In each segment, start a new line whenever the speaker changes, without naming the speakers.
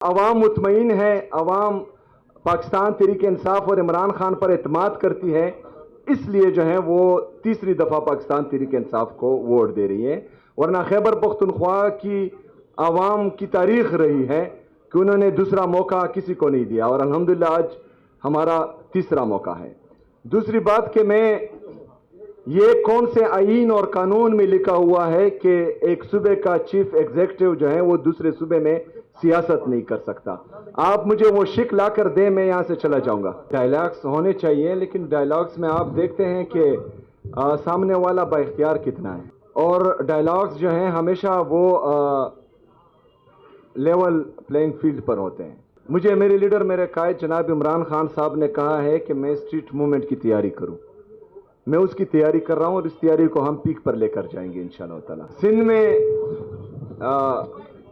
عوام مطمئن ہے, عوام پاکستان تحریک انصاف اور عمران خان پر اعتماد کرتی ہے, اس لیے جو ہے وہ تیسری دفعہ پاکستان تحریک انصاف کو ووٹ دے رہی ہے. ورنہ خیبر پختونخوا کی عوام کی تاریخ رہی ہے کہ انہوں نے دوسرا موقع کسی کو نہیں دیا, اور الحمدللہ آج ہمارا تیسرا موقع ہے. دوسری بات کہ میں یہ کون سے آئین اور قانون میں لکھا ہوا ہے کہ ایک صوبے کا چیف ایگزیکٹو جو ہے وہ دوسرے صوبے میں سیاست نہیں کر سکتا. آپ مجھے وہ شک لا کر دیں, میں یہاں سے چلا جاؤں گا. ڈائیلاگس ہونے چاہیے, لیکن ڈائیلاگس میں آپ دیکھتے ہیں کہ سامنے والا با اختیار کتنا ہے, اور ڈائیلاگس جو ہیں ہمیشہ وہ لیول پلینگ فیلڈ پر ہوتے ہیں. مجھے میرے لیڈر, میرے قائد جناب عمران خان صاحب نے کہا ہے کہ میں اسٹریٹ موومنٹ کی تیاری کروں. میں اس کی تیاری کر رہا ہوں, اور اس تیاری کو ہم پیک پر لے کر جائیں گے انشاءاللہ تعالی. سندھ میں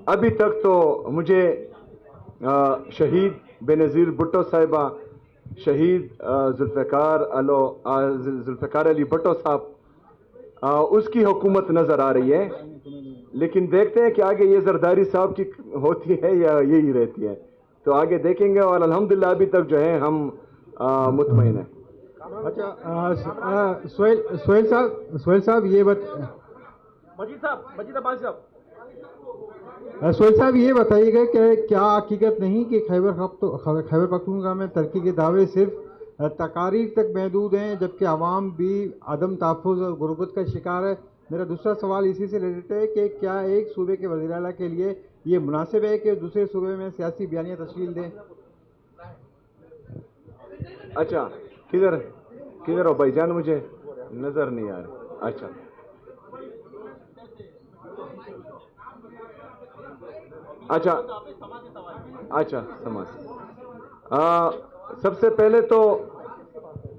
ابھی تک تو مجھے شہید بے نظیر بھٹو صاحبہ, شہید ذوالفقار علی بھٹو صاحب, اس کی حکومت نظر آ رہی ہے, لیکن دیکھتے ہیں کہ آگے یہ زرداری صاحب کی ہوتی ہے یا یہی رہتی ہے, تو آگے دیکھیں گے. اور الحمدللہ ابھی تک جو ہے ہم مطمئن ہیں.
اچھا سہیل صاحب یہ بتائیے گا کہ کیا حقیقت نہیں کہ خیبر پختونخوا میں ترقی کے دعوے صرف تقاریر تک محدود ہیں, جبکہ عوام بھی عدم تحفظ اور غربت کا شکار ہے؟ میرا دوسرا سوال اسی سے ریلیٹڈ ہے کہ کیا ایک صوبے کے وزیر اعلیٰ کے لیے یہ مناسب ہے کہ دوسرے صوبے میں سیاسی بیانیہ تشکیل دیں؟
اچھا, کدھر ہو بھائی جان, مجھے نظر نہیں آ رہا. اچھا سمجھ. سب سے پہلے تو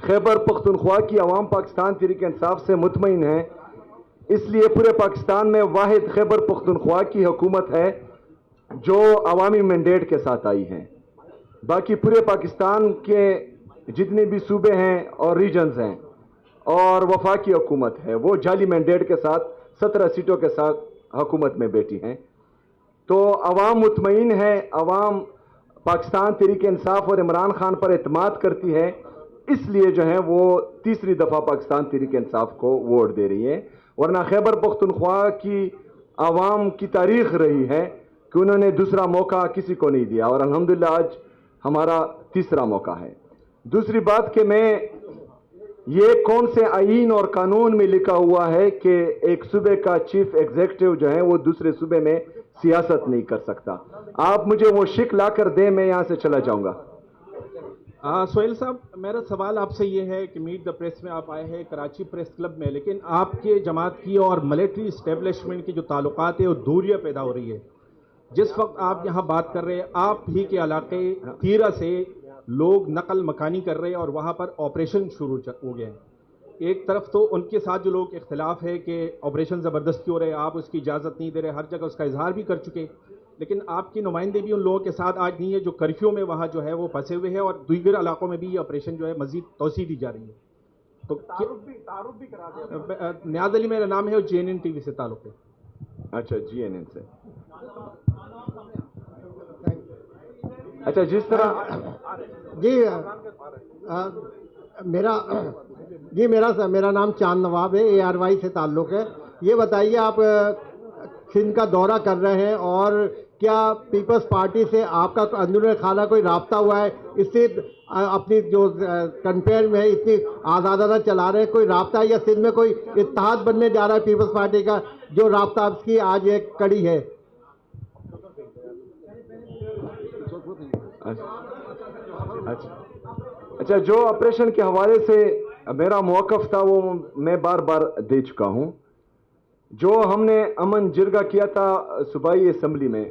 خیبر پختونخوا کی عوام پاکستان تحریک انصاف سے مطمئن ہے, اس لیے پورے پاکستان میں واحد خیبر پختونخوا کی حکومت ہے جو عوامی مینڈیٹ کے ساتھ آئی ہے. باقی پورے پاکستان کے جتنے بھی صوبے ہیں اور ریجنز ہیں اور وفاقی حکومت ہے, وہ جعلی مینڈیٹ کے ساتھ 17 سیٹوں کے ساتھ حکومت میں بیٹھی ہیں. تو عوام مطمئن ہے, عوام پاکستان تحریک انصاف اور عمران خان پر اعتماد کرتی ہے, اس لیے جو ہے وہ تیسری دفعہ پاکستان تحریک انصاف کو ووٹ دے رہی ہے. ورنہ خیبر پختونخوا کی عوام کی تاریخ رہی ہے کہ انہوں نے دوسرا موقع کسی کو نہیں دیا, اور الحمدللہ آج ہمارا تیسرا موقع ہے. دوسری بات کہ میں یہ کون سے آئین اور قانون میں لکھا ہوا ہے کہ ایک صوبے کا چیف ایگزیکٹو جو ہے وہ دوسرے صوبے میں سیاست نہیں کر سکتا. آپ مجھے وہ شک لا کر دیں, میں یہاں سے چلا جاؤں گا.
سہیل صاحب, میرا سوال آپ سے یہ ہے کہ میٹ دا پریس میں آپ آئے ہیں کراچی پریس کلب میں, لیکن آپ کے جماعت کی اور ملٹری اسٹیبلشمنٹ کی جو تعلقات ہیں وہ دوریاں پیدا ہو رہی ہے. جس وقت آپ یہاں بات کر رہے ہیں, آپ ہی کے علاقے تیرا سے لوگ نقل مکانی کر رہے ہیں اور وہاں پر آپریشن شروع ہو گئے ہیں. ایک طرف تو ان کے ساتھ جو لوگ اختلاف ہے کہ آپریشن زبردستی ہو رہے ہیں, آپ اس کی اجازت نہیں دے رہے, ہر جگہ اس کا اظہار بھی کر چکے, لیکن آپ کی نمائندے بھی ان لوگوں کے ساتھ آج نہیں ہے جو کرفیو میں وہاں جو ہے وہ پھنسے ہوئے ہیں, اور دیگر علاقوں میں بھی یہ آپریشن جو ہے مزید توسیع دی جا رہی ہے. تو تعارف بھی کرا دیا. نیاز علی میرا نام ہے اور JNN TV سے تعلق ہے.
اچھا, JNN سے. اچھا, جس طرح
میرا نام چاند نواب ہے, ARY سے تعلق ہے. یہ بتائیے آپ سندھ کا دورہ کر رہے ہیں, اور کیا پیپلز پارٹی سے آپ کا اندرون خانہ کوئی رابطہ ہوا ہے؟ اس سے اپنی جو کمپین میں اتنی آزادانہ چلا رہے ہیں, کوئی رابطہ ہے یا سندھ میں کوئی اتحاد بننے جا رہا ہے پیپلز پارٹی کا, جو رابطہ آپ کی آج ایک کڑی ہے؟
اچھا, جو آپریشن کے حوالے سے میرا موقف تھا وہ میں بار بار دے چکا ہوں. جو ہم نے امن جرگہ کیا تھا صوبائی اسمبلی میں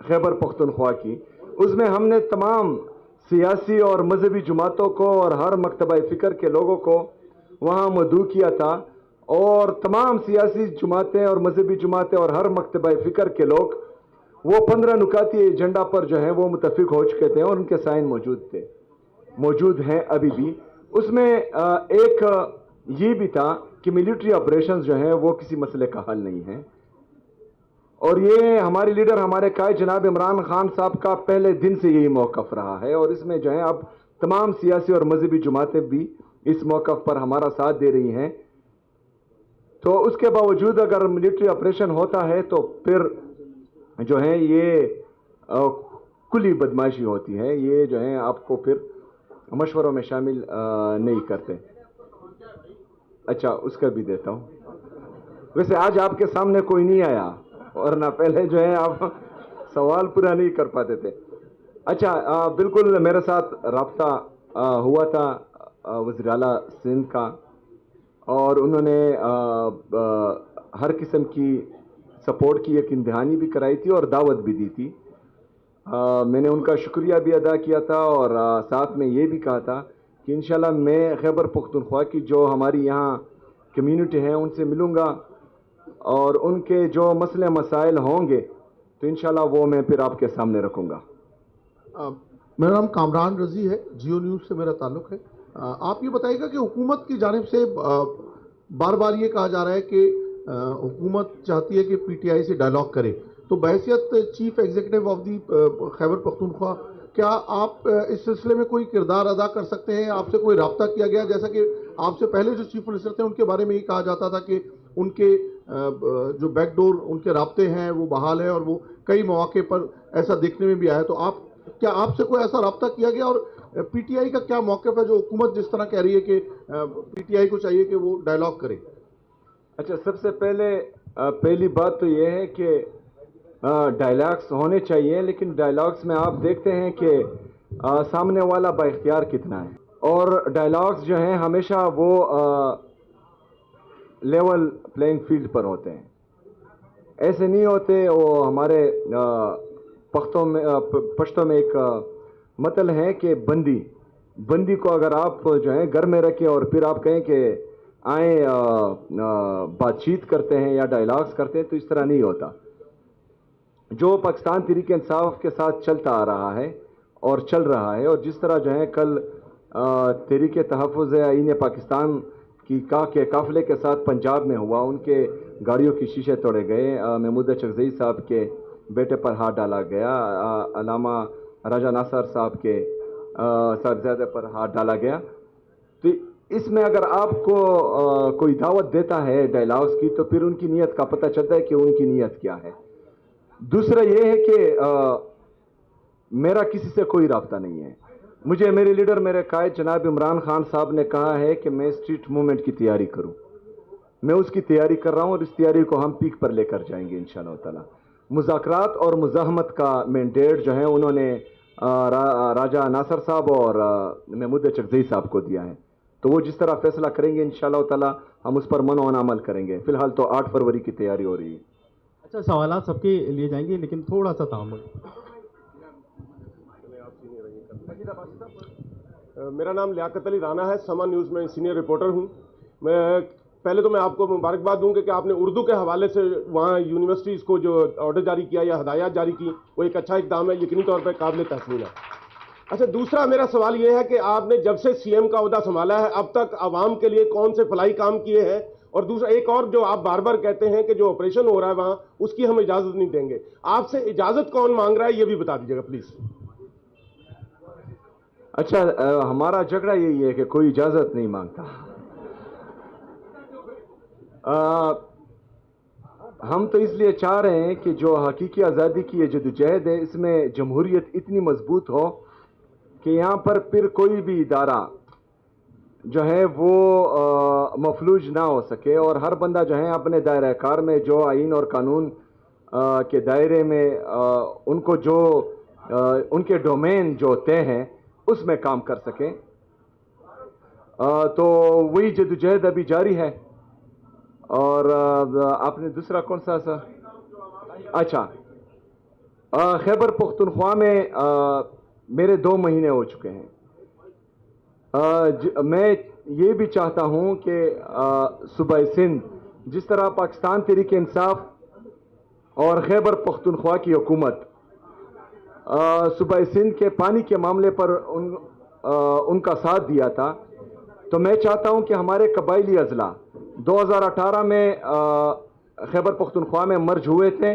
خیبر پختونخوا کی, اس میں ہم نے تمام سیاسی اور مذہبی جماعتوں کو اور ہر مکتبہ فکر کے لوگوں کو وہاں مدعو کیا تھا, اور تمام سیاسی جماعتیں اور مذہبی جماعتیں اور ہر مکتبہ فکر کے لوگ وہ 15 نکاتی ایجنڈا پر جو ہے وہ متفق ہو چکے تھے, اور ان کے سائن موجود ہیں ابھی بھی. اس میں ایک یہ بھی تھا کہ ملٹری آپریشنز جو ہیں وہ کسی مسئلے کا حل نہیں ہے. اور یہ ہمارے لیڈر ہمارے قائد جناب عمران خان صاحب کا پہلے دن سے یہی موقف رہا ہے، اور اس میں جو ہے اب تمام سیاسی اور مذہبی جماعتیں بھی اس موقف پر ہمارا ساتھ دے رہی ہیں. تو اس کے باوجود اگر ملٹری آپریشن ہوتا ہے تو پھر جو ہے یہ کلی بدماشی ہوتی ہے، یہ جو ہے آپ کو پھر مشوروں میں شامل نہیں کرتے. اچھا اس کا بھی دیتا ہوں. ویسے آج آپ کے سامنے کوئی نہیں آیا، ورنہ پہلے جو ہے آپ سوال پورا نہیں کر پاتے تھے. اچھا بالکل میرے ساتھ رابطہ ہوا تھا وزیر اعلیٰ سندھ کا، اور انہوں نے ہر قسم کی سپورٹ کی، ایک امتحانی بھی کرائی تھی اور دعوت بھی دی تھی. میں نے ان کا شکریہ بھی ادا کیا تھا، اور ساتھ میں یہ بھی کہا تھا کہ انشاءاللہ میں خیبر پختونخوا کی جو ہماری یہاں کمیونٹی ہے ان سے ملوں گا، اور ان کے جو مسئلے مسائل ہوں گے تو انشاءاللہ وہ میں پھر آپ کے سامنے رکھوں گا.
میرا نام کامران رضی ہے، جیو نیوز سے میرا تعلق ہے. آپ یہ بتائیے گا کہ حکومت کی جانب سے بار بار یہ کہا جا رہا ہے کہ حکومت چاہتی ہے کہ پی ٹی آئی سے ڈائلاگ کرے، تو بحیثیت chief executive of the Khyber Pakhtunkhwa کیا آپ اس سلسلے میں کوئی کردار ادا کر سکتے ہیں؟ آپ سے کوئی رابطہ کیا گیا؟ جیسا کہ آپ سے پہلے جو چیف منسٹر تھے ان کے بارے میں یہ کہا جاتا تھا کہ ان کے جو بیک ڈور ان کے رابطے ہیں وہ بحال ہیں، اور وہ کئی مواقع پر ایسا دیکھنے میں بھی آیا. تو کیا آپ سے کوئی ایسا رابطہ کیا گیا، اور پی ٹی آئی کا کیا موقف ہے جو حکومت جس طرح کہہ رہی ہے کہ پی ٹی آئی کو چاہیے کہ وہ ڈائلاگ کرے؟
اچھا سب سے پہلی بات تو یہ ہے کہ ڈائلاگس ہونے چاہیے، لیکن ڈائلاگس میں آپ دیکھتے ہیں کہ سامنے والا با اختیار کتنا ہے، اور ڈائلاگس جو ہیں ہمیشہ وہ لیول پلینگ فیلڈ پر ہوتے ہیں، ایسے نہیں ہوتے. وہ ہمارے پشتوں میں ایک متل ہے کہ بندی کو اگر آپ جو ہے گھر میں رکھیں اور پھر آپ کہیں کہ آئیں بات چیت کرتے ہیں یا ڈائلاگس کرتے ہیں، تو اس طرح نہیں ہوتا. جو پاکستان تحریک انصاف کے ساتھ چلتا آ رہا ہے اور چل رہا ہے، اور جس طرح جو ہے کل تحریک تحفظ آئین پاکستان کی کے قافلے کے ساتھ پنجاب میں ہوا، ان کے گاڑیوں کی شیشے توڑے گئے، محمود چغزئی صاحب کے بیٹے پر ہاتھ ڈالا گیا، علامہ راجہ ناصر صاحب کے صاحبزادے پر ہاتھ ڈالا گیا. تو اس میں اگر آپ کو کوئی دعوت دیتا ہے ڈائلاگس کی تو پھر ان کی نیت کا پتہ چلتا ہے کہ ان کی نیت کیا ہے. دوسرا یہ ہے کہ میرا کسی سے کوئی رابطہ نہیں ہے. مجھے میرے لیڈر میرے قائد جناب عمران خان صاحب نے کہا ہے کہ میں اسٹریٹ موومنٹ کی تیاری کروں، میں اس کی تیاری کر رہا ہوں، اور اس تیاری کو ہم پیک پر لے کر جائیں گے انشاءاللہ تعالی. مذاکرات اور مزاحمت کا مینڈیٹ جو ہے انہوں نے راجہ ناصر صاحب اور محمود چغزئی صاحب کو دیا ہے، تو وہ جس طرح فیصلہ کریں گے انشاءاللہ تعالی ہم اس پر منع عمل کریں گے. فی الحال تو 8 فروری کی تیاری ہو رہی ہے.
اچھا سوالات سب کے لیے جائیں گے، لیکن تھوڑا سا تعامل.
میرا نام لیاقت علی رانا ہے، سما نیوز میں سینئر رپورٹر ہوں. پہلے تو میں آپ کو مبارکباد دوں کہ آپ نے اردو کے حوالے سے وہاں یونیورسٹیز کو جو آرڈر جاری کیا یا ہدایات جاری کی، وہ ایک اچھا اقدام ہے، یقینی طور پہ قابل تحسین ہے. اچھا دوسرا میرا سوال یہ ہے کہ آپ نے جب سے سی ایم کا عہدہ سنبھالا ہے اب تک عوام کے لیے کون سے فلاحی کام کیے ہیں؟ اور دوسرا ایک اور جو آپ بار بار کہتے ہیں کہ جو آپریشن ہو رہا ہے وہاں اس کی ہم اجازت نہیں دیں گے، آپ سے اجازت کون مانگ رہا ہے یہ بھی بتا دیجیے گا پلیز.
اچھا ہمارا جھگڑا یہی ہے کہ کوئی اجازت نہیں مانگتا. ہم تو اس لیے چاہ رہے ہیں کہ جو حقیقی آزادی کی یہ جدوجہد ہے اس میں جمہوریت اتنی مضبوط ہو کہ یہاں پر پھر کوئی بھی ادارہ جو ہے وہ مفلوج نہ ہو سکے، اور ہر بندہ جو ہے اپنے دائرہ کار میں جو آئین اور قانون کے دائرے میں ان کو جو ان کے ڈومین جو طے ہیں اس میں کام کر سکیں. تو وہی جدوجہد ابھی جاری ہے. اور آپ نے دوسرا کون سا سر؟ اچھا خیبر پختونخوا میں میرے 2 مہینے ہو چکے ہیں. میں یہ بھی چاہتا ہوں کہ صوبہ سندھ جس طرح پاکستان تحریک انصاف اور خیبر پختونخوا کی حکومت صوبہ سندھ کے پانی کے معاملے پر ان کا ساتھ دیا تھا، تو میں چاہتا ہوں کہ ہمارے قبائلی اضلاع 2018 میں خیبر پختونخوا میں مرج ہوئے تھے،